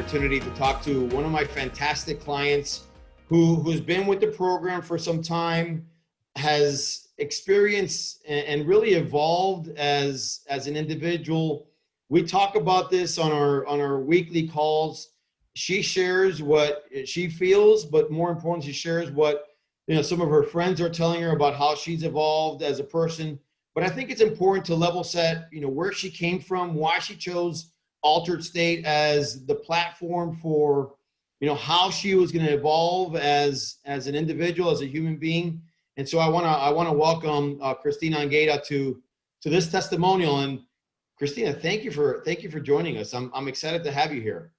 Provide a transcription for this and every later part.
opportunity to talk to one of my fantastic clients who's been with the program for some time, has experienced and really evolved as an individual. We talk about this on our weekly calls. She shares what she feels, but more importantly, she shares what some of her friends are telling her about how she's evolved as a person. But I think it's important to level set, where she came from, why she chose Altered State as the platform for, how she was going to evolve as an individual, as a human being. And so I want to welcome Cristina Angueda to this testimonial. And Cristina, thank you for joining us. I'm excited to have you here.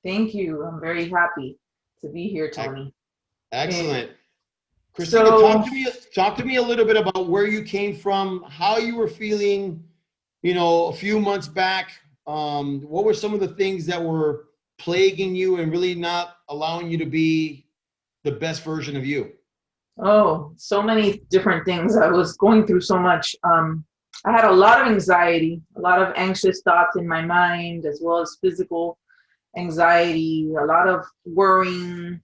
Thank you. I'm very happy to be here, Tony. Excellent. Cristina, talk to me a little bit about where you came from, how you were feeling, a few months back. What were some of the things that were plaguing you and really not allowing you to be the best version of you? Oh, so many different things. I was going through so much. I had a lot of anxiety, a lot of anxious thoughts in my mind, as well as physical anxiety, a lot of worrying,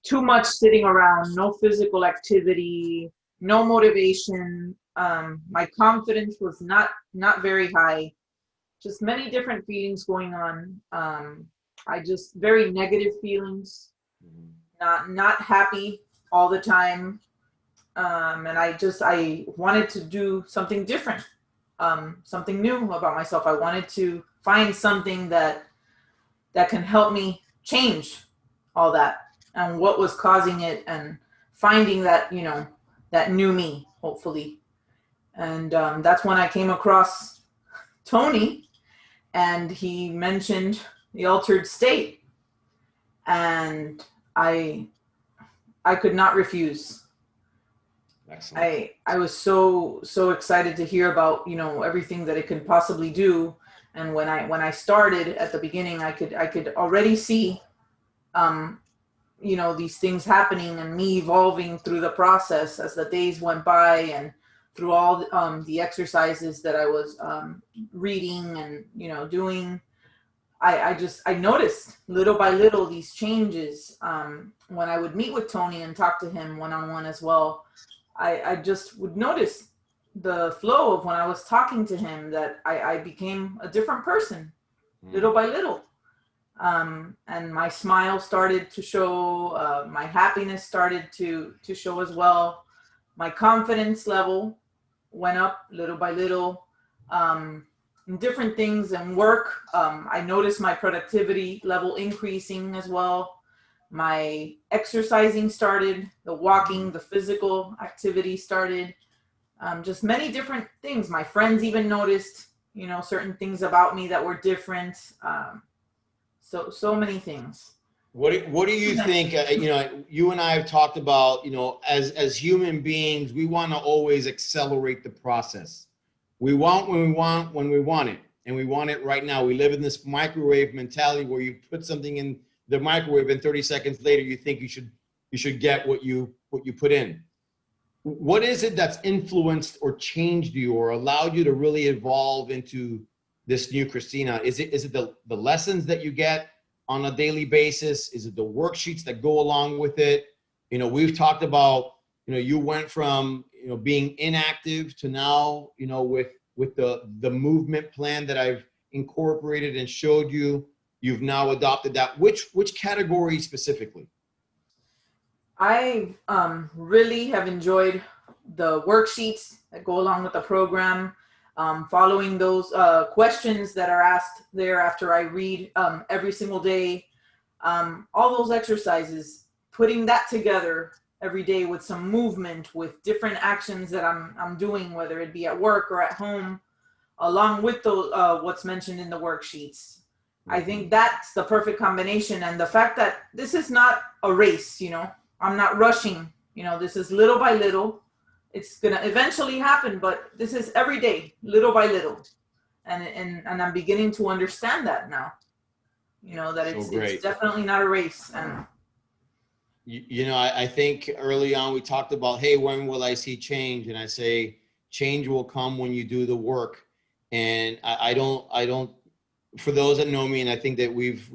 too much sitting around, no physical activity, no motivation. My confidence was not very high. Just many different feelings going on. I just very negative feelings, not happy all the time. And I wanted to do something different, something new about myself. I wanted to find something that can help me change all that and what was causing it, and finding that, that new me, hopefully. And that's when I came across Tony, and he mentioned the altered state, and I could not refuse. Excellent. I was so excited to hear about, everything that it could possibly do. And when I started at the beginning, I could already see these things happening and me evolving through the process as the days went by, and through all the exercises that I was reading and doing. I noticed little by little these changes when I would meet with Tony and talk to him one-on-one as well. I just would notice the flow of when I was talking to him, that I became a different person little by little. And my smile started to show, my happiness started to show as well. My confidence level went up little by little. Different things and work. I noticed my productivity level increasing as well. My exercising started, the walking, the physical activity started. Just many different things. My friends even noticed, certain things about me that were different. So many things. What do you think? You and I have talked about, as human beings, we want to always accelerate the process. We want when we want it, and we want it right now. We live in this microwave mentality where you put something in the microwave and 30 seconds later you think you should get what you put in. What is it that's influenced or changed you or allowed you to really evolve into this new Cristina? Is it the lessons that you get on a daily basis? Is it the worksheets that go along with it? We've talked about, you went from, being inactive to now, with the movement plan that I've incorporated and showed you, you've now adopted that. Which category specifically? I really have enjoyed the worksheets that go along with the program, following those questions that are asked there after I read every single day, all those exercises, putting that together every day with some movement, with different actions that I'm doing, whether it be at work or at home, along with the what's mentioned in the worksheets. I think that's the perfect combination. And the fact that this is not a race, I'm not rushing, this is little by little. It's going to eventually happen, but this is every day, little by little. And I'm beginning to understand that now, that it's definitely not a race. And I think early on we talked about, hey, when will I see change? And I say, change will come when you do the work. And I don't for those that know me, and I think that we've,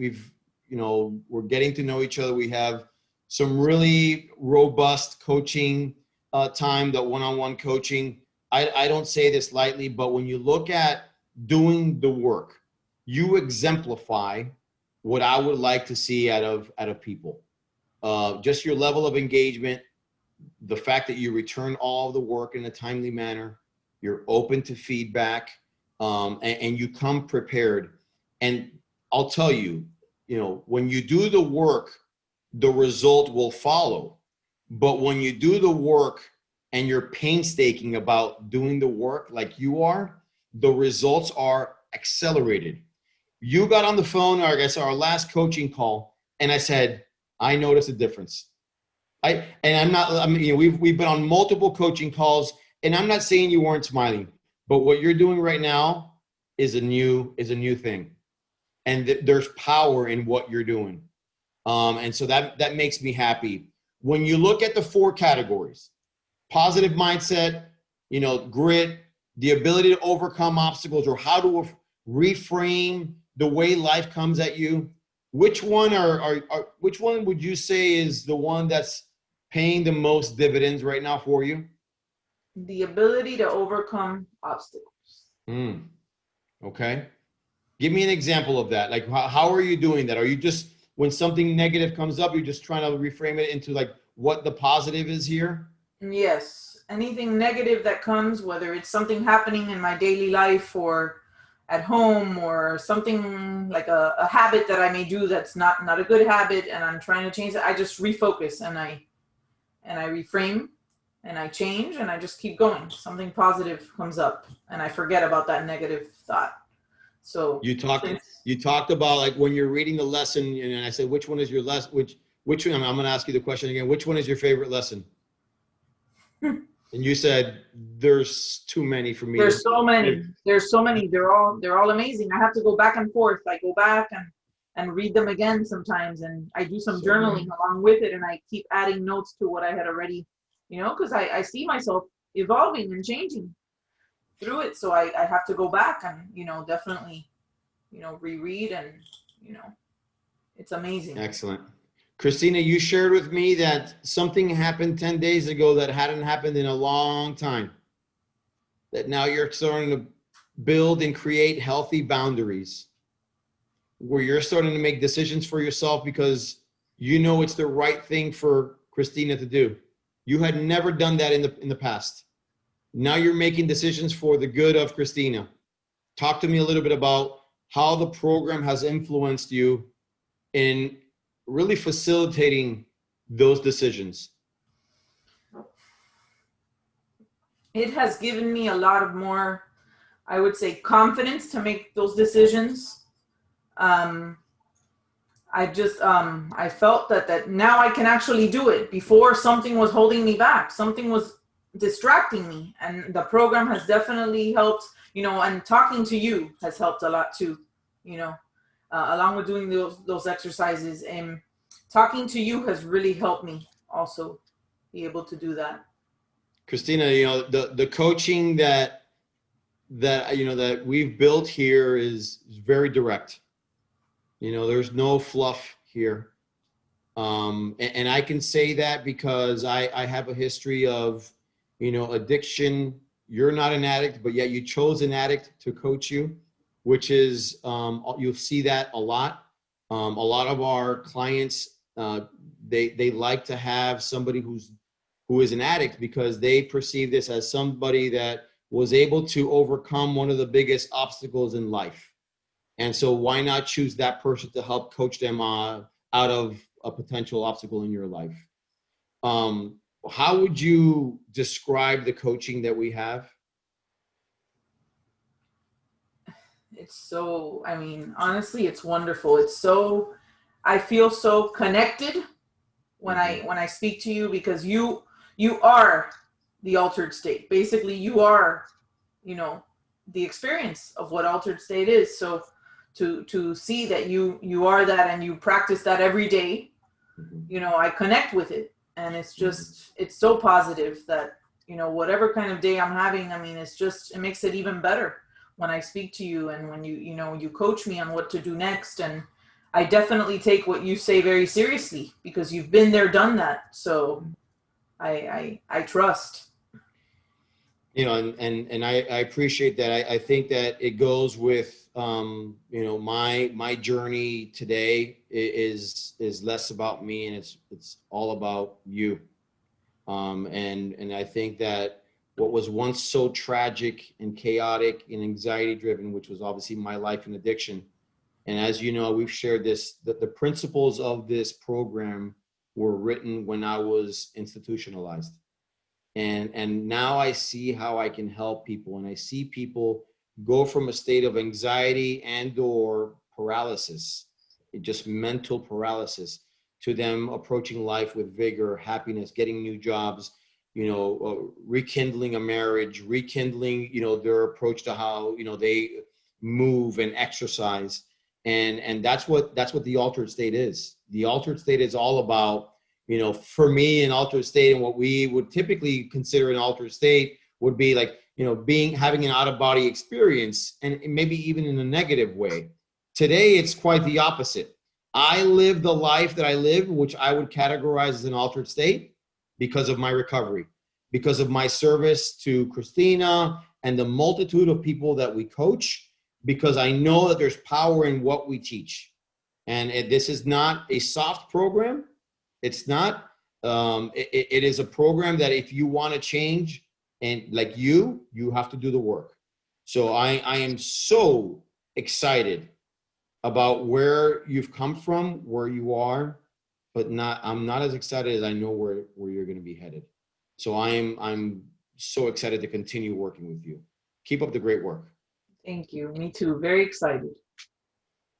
we're getting to know each other. We have some really robust coaching time, the one-on-one coaching. I don't say this lightly, but when you look at doing the work, you exemplify what I would like to see out of people. Just your level of engagement, the fact that you return all of the work in a timely manner, you're open to feedback, and you come prepared. And I'll tell you, when you do the work, the result will follow. But when you do the work and you're painstaking about doing the work like you are, the results are accelerated. You got on the phone, or I guess our last coaching call, and I said, I noticed a difference. We've been on multiple coaching calls, and I'm not saying you weren't smiling, but what you're doing right now is a new thing. And there's power in what you're doing. And so that makes me happy. When you look at the 4 categories, positive mindset, grit, the ability to overcome obstacles, or how to reframe the way life comes at you, which one which one would you say is the one that's paying the most dividends right now for you? The ability to overcome obstacles. Okay. Give me an example of that. Like, how are you doing that? Are you just, when something negative comes up, you're just trying to reframe it into like what the positive is here? Yes. Anything negative that comes, whether it's something happening in my daily life or at home, or something like a habit that I may do that's not a good habit, and I'm trying to change it, I just refocus and I reframe and I change and I just keep going. Something positive comes up and I forget about that negative thought. So you talked about like when you're reading the lesson, and I said, which one is your lesson? Which one? I'm going to ask you the question again. Which one is your favorite lesson? And you said there's too many for me. There's so many. They're all amazing. I have to go back and forth. I go back and read them again sometimes, and I do some journaling along with it, and I keep adding notes to what I had already, because I see myself evolving and changing through it. So I have to go back and, definitely, reread, and, it's amazing. Excellent. Cristina, you shared with me that something happened 10 days ago that hadn't happened in a long time. That now you're starting to build and create healthy boundaries, where you're starting to make decisions for yourself because it's the right thing for Cristina to do. You had never done that in the past. Now you're making decisions for the good of Cristina. Talk to me a little bit about how the program has influenced you in really facilitating those decisions. It has given me a lot of more, I would say, confidence to make those decisions. I felt that now I can actually do it. Before, something was holding me back. Something was distracting me. And the program has definitely helped, and talking to you has helped a lot too, along with doing those exercises. And talking to you has really helped me also be able to do that. Cristina, the coaching that we've built here is very direct. There's no fluff here. And I can say that because I have a history of, addiction. You're not an addict, but yet you chose an addict to coach you, which is, you'll see that a lot. A lot of our clients, they like to have somebody who is an addict because they perceive this as somebody that was able to overcome one of the biggest obstacles in life. And so why not choose that person to help coach them out of a potential obstacle in your life? How would you describe the coaching that we have? It's so, honestly, it's wonderful. I feel so connected when I speak to you, because you are the altered state. Basically, you are, the experience of what altered state is. So to see that you are that and you practice that every day, I connect with it. And it's just, it's so positive that, whatever kind of day I'm having, it makes it even better when I speak to you and when you coach me on what to do next. And I definitely take what you say very seriously because you've been there, done that. So I trust. You know, and I appreciate that. I think that it goes with, you know, my journey today is less about me, and it's all about you. And I think that what was once so tragic and chaotic and anxiety driven, which was obviously my life and addiction. And as you know, we've shared this, that the principles of this program were written when I was institutionalized. And now I see how I can help people, and I see people go from a state of anxiety and or paralysis, just mental paralysis, to them approaching life with vigor, happiness, getting new jobs, you know, rekindling a marriage, rekindling, you know, their approach to how, you know, they move and exercise. And that's what the altered state is. The altered state is all about, you know, for me, an altered state, and what we would typically consider an altered state would be like, you know, having an out of body experience, and maybe even in a negative way. Today, it's quite the opposite. I live the life that I live, which I would categorize as an altered state, because of my recovery, because of my service to Cristina and the multitude of people that we coach, because I know that there's power in what we teach. And this is not a soft program. It's not. It is a program that if you want to change, and like you have to do the work. So I am so excited about where you've come from, where you are, but I'm not as excited as I know where you're going to be headed. So I'm so excited to continue working with you. Keep up the great work. Thank you. Me too. Very excited.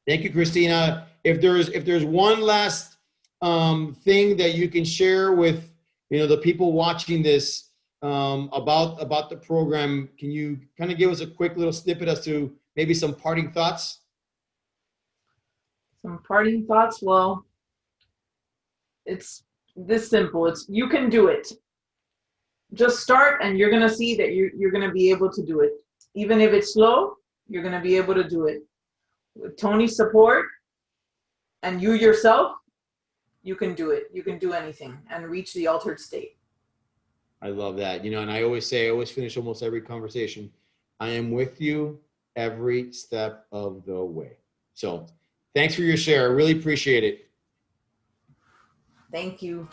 Thank you, Cristina. If there's one last thing that you can share with, you know, the people watching this, about the program, can you kind of give us a quick little snippet as to maybe some parting thoughts? Some parting thoughts. Well, it's this simple. It's you can do it. Just start, and you're gonna see that you're gonna be able to do it. Even if it's slow, you're gonna be able to do it. With Tony's support and you yourself, you can do it. You can do anything and reach the altered state. I love that. You know, and I always finish almost every conversation, I am with you every step of the way. So thanks for your share. I really appreciate it. Thank you.